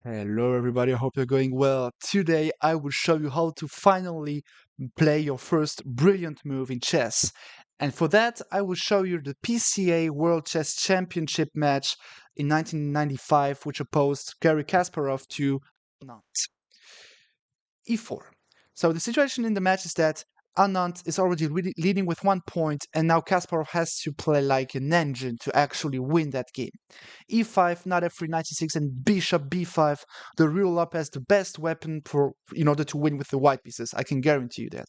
Hello everybody, I hope you're going well. Today I will show you how to finally play your first brilliant move in chess. And for that I will show you the PCA World Chess Championship match in 1995 which opposed Garry Kasparov to Anand. E4. So the situation in the match is that Anand is already leading with 1 point and now Kasparov has to play like an engine to actually win that game. E5, knight f3, knight c6, and bishop b5. The rule up as the best weapon in order to win with the white pieces. I can guarantee you that.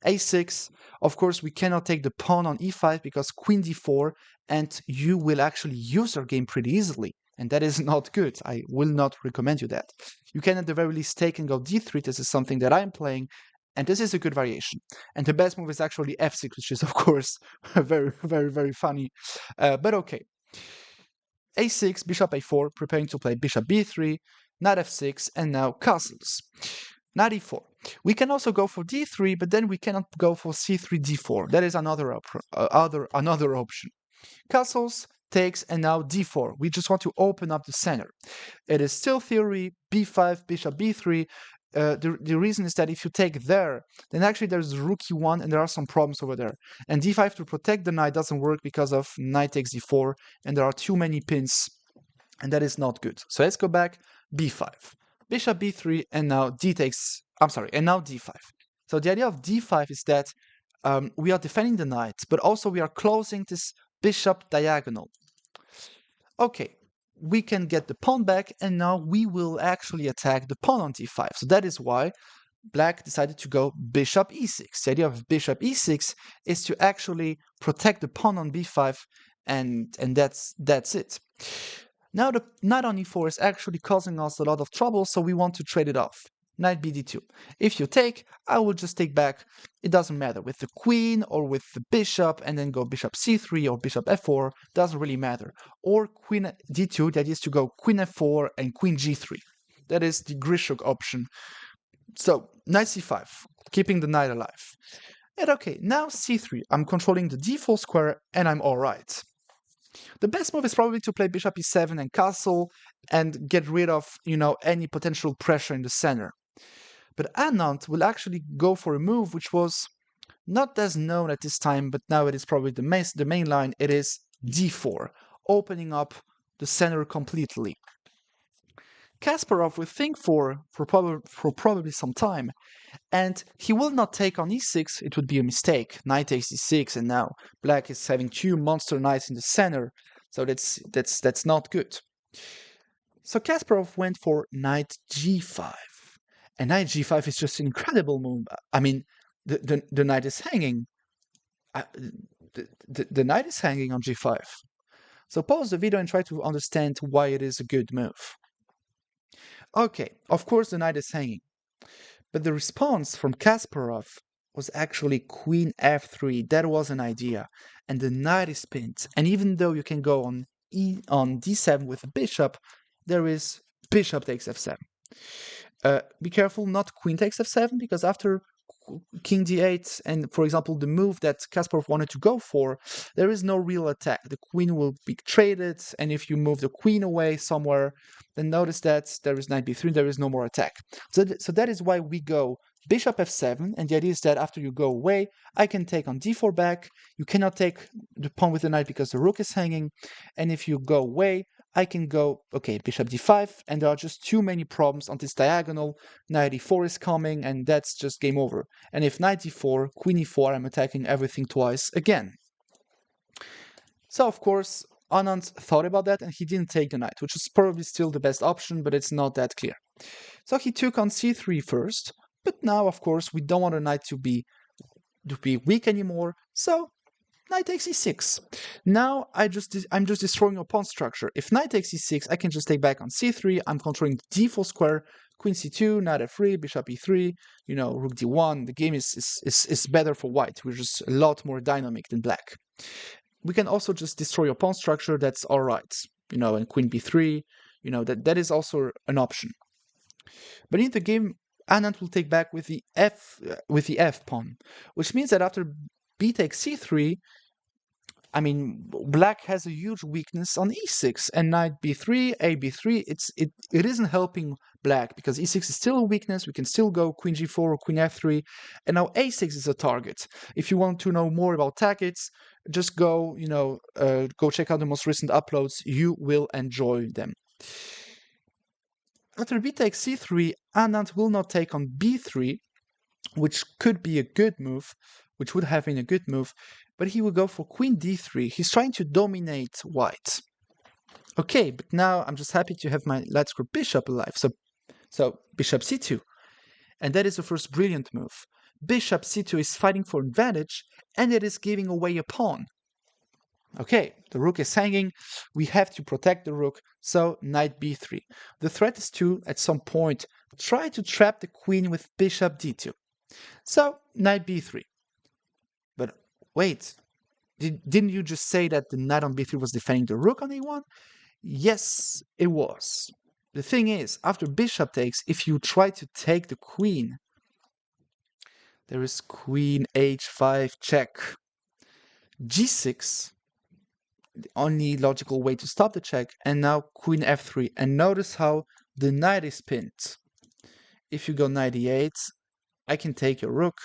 A6, of course, we cannot take the pawn on e5 because queen d4, and you will actually use your game pretty easily. And that is not good. I will not recommend you that. You can at the very least take and go d3. This is something that I'm playing, and this is a good variation. And the best move is actually f6, which is, of course, very, very, very funny. But okay. A6, bishop a4, preparing to play bishop b3, knight f6, and now castles. Knight e4. We can also go for d3, but then we cannot go for c3, d4. That is another option. Castles takes, and now d4. We just want to open up the center. It is still theory, b5, bishop b3. The reason is that if you take there, then actually there's rook e1 and there are some problems over there. And d5 to protect the knight doesn't work because of knight takes d4 and there are too many pins and that is not good. So let's go back, b5, bishop b3 and now and now d5. So the idea of d5 is that we are defending the knight, but also we are closing this bishop diagonal. Okay, we can get the pawn back, and now we will actually attack the pawn on d5. So that is why black decided to go bishop e6. The idea of bishop e6 is to actually protect the pawn on b5, and that's it. Now the knight on e4 is actually causing us a lot of trouble, so we want to trade it off. Knight bd2. If you take, I will just take back. It doesn't matter with the queen or with the bishop, and then go bishop c3 or bishop f4. Doesn't really matter. Or queen d2, that is to go queen f4 and queen g3. That is the Grishuk option. So knight c5, keeping the knight alive. And okay, now c3. I'm controlling the d4 square, and I'm all right. The best move is probably to play bishop e7 and castle and get rid of, any potential pressure in the center. But Anand will actually go for a move which was not as known at this time, but now it is probably the main line. It is d4, opening up the center completely. Kasparov will think for probably some time, and he will not take on e6. It would be a mistake. Knight takes e6, and now black is having two monster knights in the center, so that's not good. So Kasparov went for knight g5. And knight g5 is just an incredible move. I mean, the knight is hanging. The knight is hanging on g5. So pause the video and try to understand why it is a good move. Okay, of course the knight is hanging. But the response from Kasparov was actually queen f3. That was an idea. And the knight is pinned. And even though you can go on d7 with a bishop, there is bishop takes f7. Be careful, not queen takes f7, because after king d8 and, for example, the move that Kasparov wanted to go for, there is no real attack. The queen will be traded, and if you move the queen away somewhere, then notice that there is knight b3, there is no more attack. So that is why we go bishop f7, and the idea is that after you go away, I can take on d4 back. You cannot take the pawn with the knight because the rook is hanging, and if you go away, I can go, okay, bishop d5, and there are just too many problems on this diagonal. Knight e4 is coming, and that's just game over. And if knight e4, queen e4, I'm attacking everything twice again. So, of course, Anand thought about that, and he didn't take the knight, which is probably still the best option, but it's not that clear. So he took on c3 first, but now, of course, we don't want the knight to be weak anymore, so knight takes e6. Now I'm just destroying your pawn structure. If knight takes e6, I can just take back on c3. I'm controlling the d4 square, queen c2, knight f3, bishop e3, rook d1. The game is better for white. We're just a lot more dynamic than black. We can also just destroy your pawn structure. That's all right. And queen b3. That is also an option. But in the game, Anand will take back with the f pawn, which means that after b takes c3, I mean, black has a huge weakness on e6 and knight b3, a b3. It isn't helping black because e6 is still a weakness. We can still go queen g4 or queen f3, and now a6 is a target. If you want to know more about tactics, just go, go check out the most recent uploads. You will enjoy them. After b takes c3, Anand will not take on b3, which could be a good move, which would have been a good move, but he will go for queen d3. He's trying to dominate white. Okay, but now I'm just happy to have my light square bishop alive. So bishop c2. And that is the first brilliant move. Bishop c2 is fighting for advantage, and it is giving away a pawn. Okay, the rook is hanging. We have to protect the rook, so knight b3. The threat is to, at some point, try to trap the queen with bishop d2. So, knight b3. But wait, didn't you just say that the knight on b3 was defending the rook on a1? Yes, it was. The thing is, after bishop takes, if you try to take the queen, there is queen h5 check. g6, the only logical way to stop the check, and now queen f3. And notice how the knight is pinned. If you go knight e8, I can take your rook,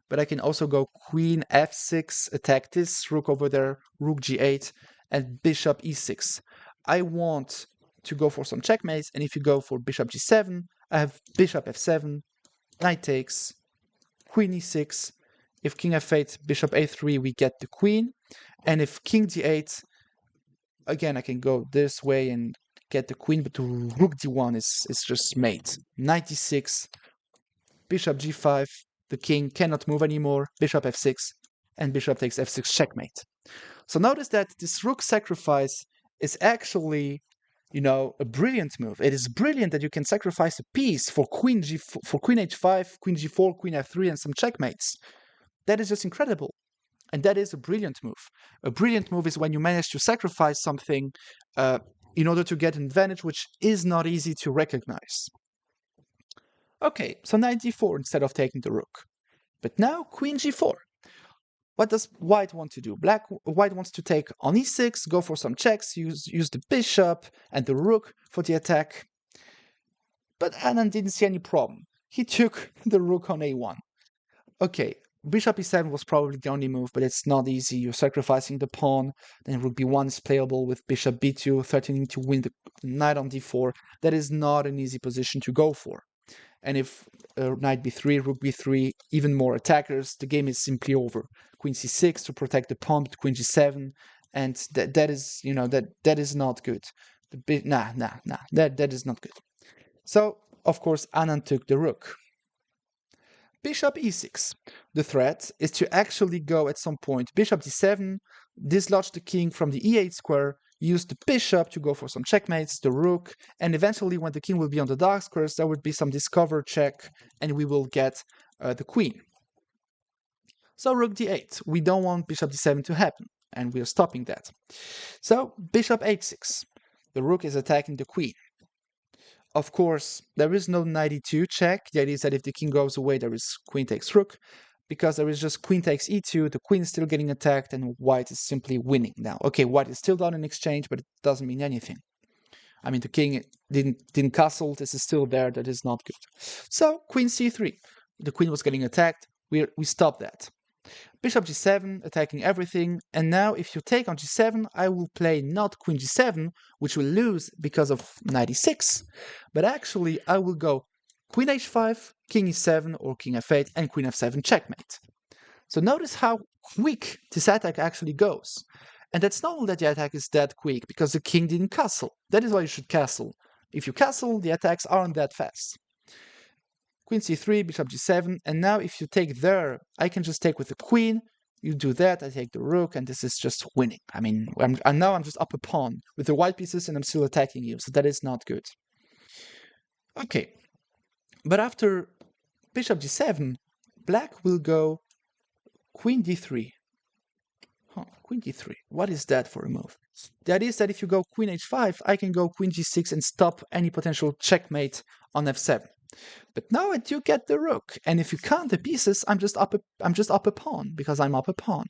but I can also go queen f6, attack this rook over there, rook g8, and bishop e6. I want to go for some checkmates, and if you go for bishop g7, I have bishop f7, knight takes, queen e6. If king f8, bishop a3, we get the queen, and if king d8, again, I can go this way and get the queen, but the rook d1 is just mate. Knight d6, bishop g5, the king cannot move anymore, bishop f6, and bishop takes f6 checkmate. So notice that this rook sacrifice is actually, a brilliant move. It is brilliant that you can sacrifice a piece for queen h5, queen g4, queen f3, and some checkmates. That is just incredible. And that is a brilliant move. A brilliant move is when you manage to sacrifice something in order to get an advantage which is not easy to recognize. Okay, so knight d4 instead of taking the rook. But now queen g4. What does white want to do? White wants to take on e6, go for some checks, use the bishop and the rook for the attack. But Anand didn't see any problem. He took the rook on a1. Okay, bishop e7 was probably the only move, but it's not easy. You're sacrificing the pawn. Then rook b1 is playable with bishop b2, threatening to win the knight on d4. That is not an easy position to go for. And if knight b3, rook b3, even more attackers, the game is simply over. Queen c6 to protect the pawn, but queen g7, and that is, that is not good. That is not good. So, of course, Anand took the rook. Bishop e6. The threat is to actually go at some point bishop d7, dislodge the king from the e8 square, use the bishop to go for some checkmates, the rook, and eventually when the king will be on the dark squares, there would be some discover check, and we will get the queen. So rook d8. We don't want bishop d7 to happen, and we are stopping that. So bishop h6. The rook is attacking the queen. Of course, there is no knight e2 check. The idea is that if the king goes away, there is queen takes rook. Because there is just queen takes e2, the queen is still getting attacked, and white is simply winning now. Okay, white is still down in exchange, but it doesn't mean anything. I mean, the king didn't castle. This is still there. That is not good. So queen c3. The queen was getting attacked. We stopped that. Bishop g7, attacking everything, and now if you take on g7, I will play not queen g7, which will lose because of knight e6, but actually I will go queen h5, king e7, or king f8, and queen f7 checkmate. So notice how quick this attack actually goes. And that's not only that the attack is that quick, because the king didn't castle. That is why you should castle. If you castle, the attacks aren't that fast. Queen c3, bishop g7, and now if you take there, I can just take with the queen, you do that, I take the rook, and this is just winning. I mean, now I'm just up a pawn with the white pieces and I'm still attacking you, so that is not good. Okay, but after bishop g7, black will go queen d3. Queen d3, what is that for a move? The idea is that if you go queen h5, I can go queen g6 and stop any potential checkmate on f7. But now I do get the rook, and if you count the pieces, I'm just up a pawn, because I'm up a pawn.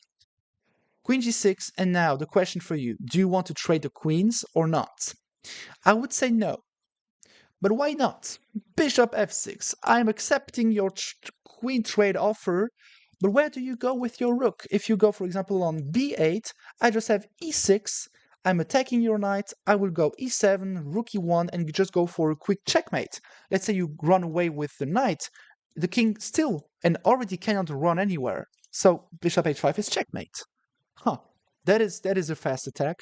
Queen g6, and now the question for you, do you want to trade the queens or not? I would say no. But why not? Bishop f6. I'm accepting your queen trade offer, but where do you go with your rook? If you go, for example, on b8, I just have e6. I'm attacking your knight. I will go e7, rook e1, and you just go for a quick checkmate. Let's say you run away with the knight. The king still and already cannot run anywhere. So bishop h5 is checkmate. Huh. That is a fast attack.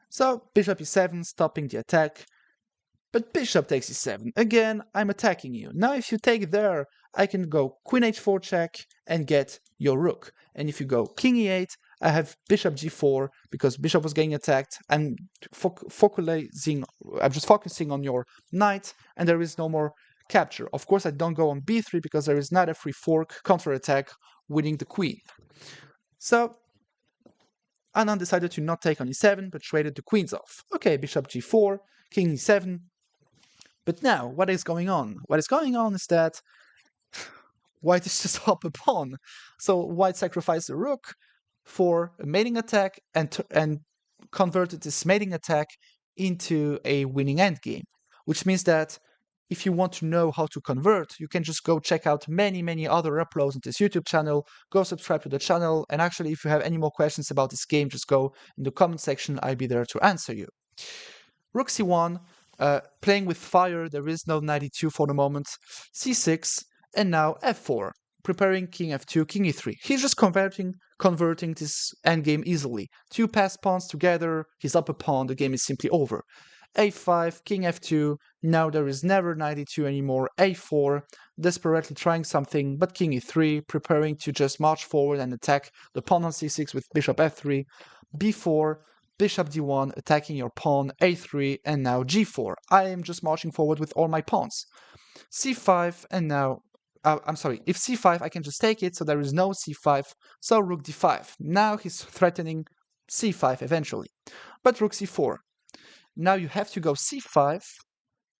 So bishop e7, stopping the attack. But bishop takes e7. Again, I'm attacking you. Now if you take there, I can go queen h4 check and get your rook. And if you go king e8, I have bishop g4 because bishop was getting attacked. I'm just focusing on your knight, and there is no more capture. Of course, I don't go on b3 because there is not a free fork counterattack winning the queen. So Anand decided to not take on e7, but traded the queens off. Okay, bishop g4, king e7. But now, what is going on? What is going on is that white is just up a pawn. So white sacrificed the rook for a mating attack and converted this mating attack into a winning endgame. Which means that if you want to know how to convert, you can just go check out many other uploads on this YouTube channel. Go subscribe to the channel. And actually, if you have any more questions about this game, just go in the comment section. I'll be there to answer you. Rook c1. Playing with fire, there is no knight e2 for the moment. c6, and now f4, preparing king f2, king e3. He's just converting this endgame easily. Two passed pawns together, he's up a pawn, the game is simply over. a5, king f2, now there is never knight e2 anymore. a4, desperately trying something, but king e3, preparing to just march forward and attack the pawn on c6 with bishop f3. b4, bishop d1, attacking your pawn, a3, and now g4. I am just marching forward with all my pawns. c5, and now, I'm sorry, if c5, I can just take it, so there is no c5, so rook d5. Now he's threatening c5 eventually. But rook c4. Now you have to go c5,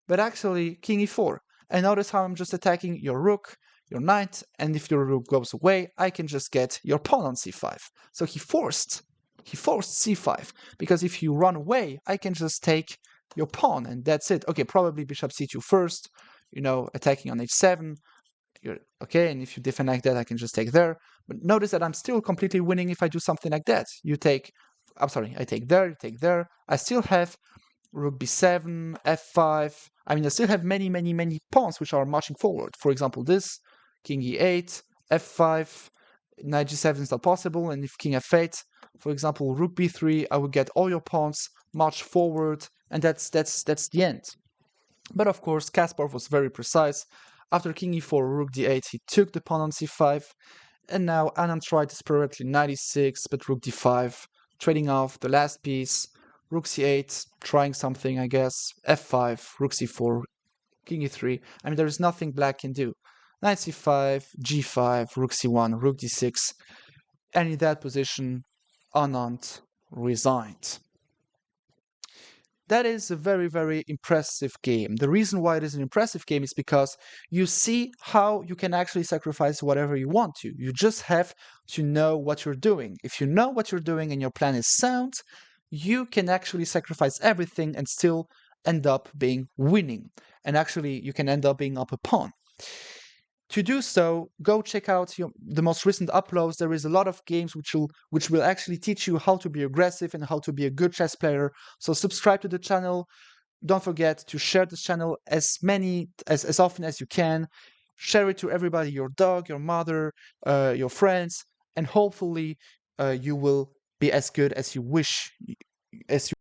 but actually king e4. And notice how I'm just attacking your rook, your knight, and if your rook goes away, I can just get your pawn on c5. So he forced c5, because if you run away, I can just take your pawn, and that's it. Okay, probably bishop c2 first, attacking on h7. Okay, and if you defend like that, I can just take there. But notice that I'm still completely winning if I do something like that. I take there, you take there. I still have rook b7, f5. I mean, I still have many pawns which are marching forward. For example, this, king e8, f5, knight g7 is not possible, and if king f8, for example, rook b3, I would get all your pawns, march forward, and that's the end. But of course, Kasparov was very precise. After king e4, rook d8, he took the pawn on c5, and now Anand tried desperately knight e6, but rook d5, trading off the last piece, rook c8, trying something, I guess, f5, rook c4, king e3. I mean, there is nothing black can do. Knight c5, g5, rook c1, rook d6, and in that position, Anand resigned. That is a very impressive game. The reason why it is an impressive game is because you see how you can actually sacrifice whatever you want to. You just have to know what you're doing. If you know what you're doing and your plan is sound, you can actually sacrifice everything and still end up being winning. And actually, you can end up being up a pawn. To do so, go check out the most recent uploads. There is a lot of games which will actually teach you how to be aggressive and how to be a good chess player. So subscribe to the channel. Don't forget to share this channel as often as you can. Share it to everybody, your dog, your mother, your friends, and hopefully you will be as good as you wish, as you